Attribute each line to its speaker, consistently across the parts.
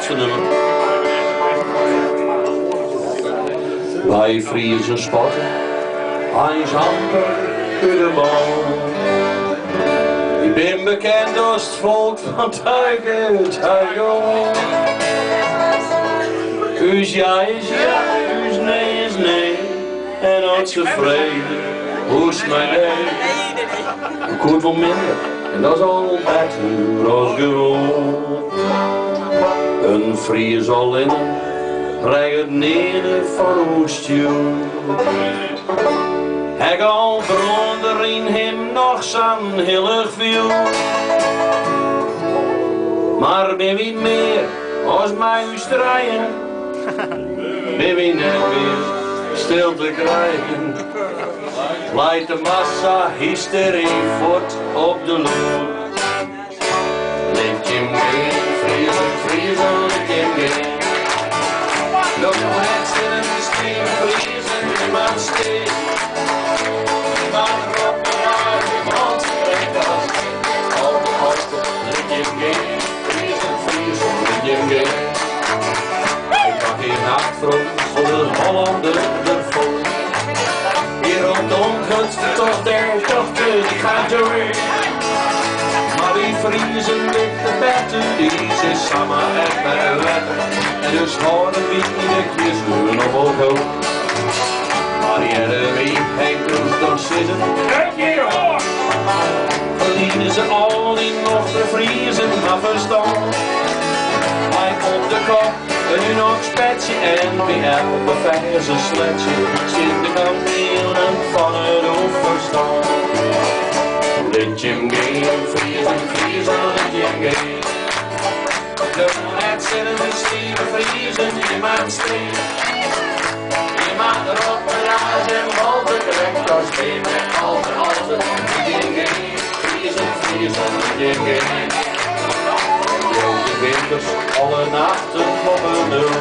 Speaker 1: laatste nummer. Wij vriezen spotten, hij is amper de bal. Ik ben bekend als het volk van tuigen. Us ja is ja, us nee is nee. En als ze vrede, hoe is mijn nee? Ik hoor wel minder, en dat is al beter als gewoon. Een Fries al in rijdt neer van Oestjoen. Hij al bronder in hem nog zo'n heel veel. Maar ben wie meer als mij strijden, ben wie net weer stil te krijgen. Leidt de massa hysterie voort op de loer. Let je mee, vriezen, vriezen, let je mee. Nog net zitten de steen, vriezen, niemand steekt. Niemand erop de raar, niemand spreekt als al de hoogte, let je mee. Vriezen, vriezen, let je mee. Ik mag geen nacht voor de Hollander ervoor. Hier rondom gunst toch der dochter, die gaat door. Maar wie vriezen met de betten, die is samen echt met een wetter. En dus horen wie in de kiezen nog wel goed. Maar jere wie geen proef dan zitten, kijk hier hoor. Verdienen ze al die nog te vriezen, maar verstand. Hij op de kop, en nu nog spetje en wie op een verse sletje. Zit de kampioenen van het overstand. Let je hem gaan, vriezen, vriezen, let je hem gaan. De net zitten de stieve vriezen, je maakt steen. Je maakt erop een raas en boven krijgt als been met altijd, altijd. Let je hem gaan, vriezen, vriezen, let je hem gaan. De winters, alle nachten op een nul.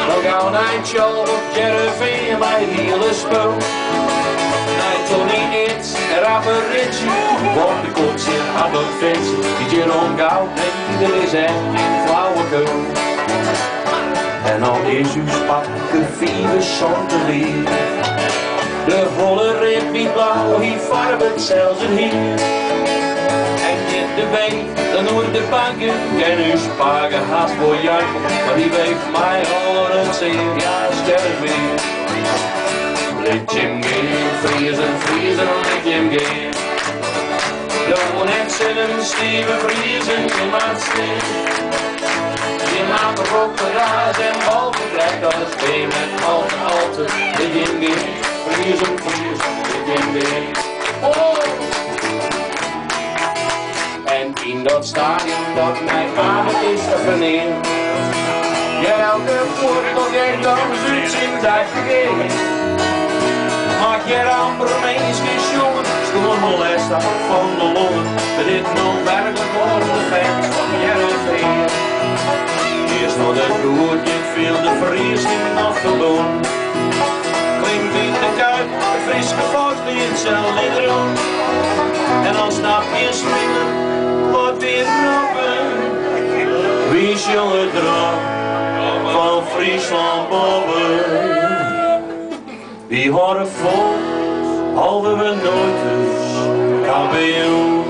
Speaker 1: Dan gaan we een eindje op Jereveen en mijn hele spul. Nee, toch niet iets, een rapper ritje. Want de koets in had een ventje. Die Jerome Goud, nee, er is echt geen flauwekul. En al is uw spakke vierde chanterier. De volle rib niet blauw, hier farben zelfs een hier. De week, dan hoort de banken, ken u spagen haast voor juichen, maar die weet mij al een zeer, ja sterk weer. Let je hem gaan, vriezen, vriezen, let je hem gaan. Loon en zinnen, stieve vriezen, je maakt steen. Je maakt erop een raas en boven krijgt als been met altijd, let je hem gaan. Vriezen, vriezen, let je hem gaan. Oh! En in dat stadion dat mijn vader is geveneerd. Ja, elke voetbal jij dan zoiets in tijd vergeten. Maak jij amper meisjes jongen, stoel molesta van de longen. Met dit nog werkelijk worden de fans van Jereveen. Eerst nog het broertje viel de vriesing nog gewoon. Klinkt in de kuip, de fris gevoerd die hetzelfde droom. En dan snap je springen. Wat weer rappen, wie is jonge droom van Friesland boven? Die horen vol, hadden we nooit dus kampioen.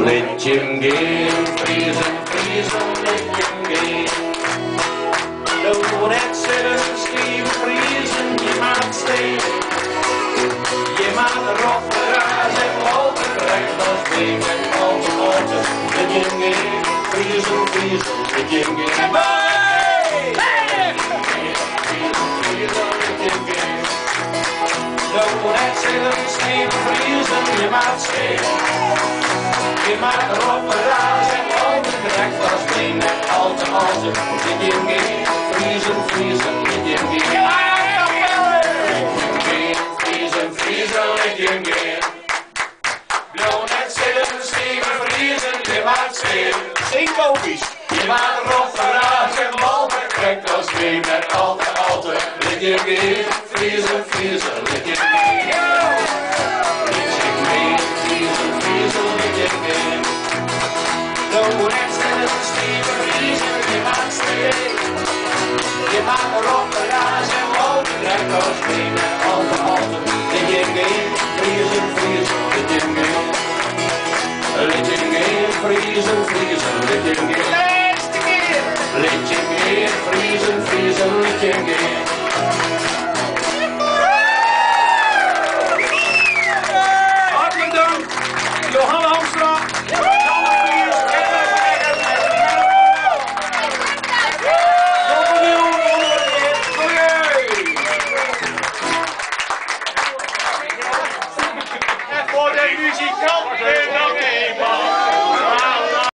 Speaker 1: Let je hem gaan, vriezen, vriezen, let je hem gaan. Doe net zitten, stieve vriezen, je maakt steen. Je maakt erop de raas en boven krijgt als been met altijd, let je hem gaan. Vriezen, vriezen, let je hem gaan. Doe net zitten, stieve vriezen, je maakt steen. Je maakt erop een raas en boven krijgt als been met altijd, let je hem gaan. Vriezen, vriezen, let je hem gaan. Vriezen, let je hem gaan. Blauw net zitten, stieve vriezen, je maakt steen. Zing bovies. Je maakt erop een raas en boven krijgt als been met altijd, let je hem gaan. Vriezen, vriezen, let je hem gaan. Let je hem gaan, vriezen, vriezen, let je hem gaan. Blauw net zitten, geen altijd. Litje geen, friezen, friezen, litje geen. Litje geen, friezen, friezen, litje geen. Laatste keer. Litje geen, friezen, friezen, litje geen.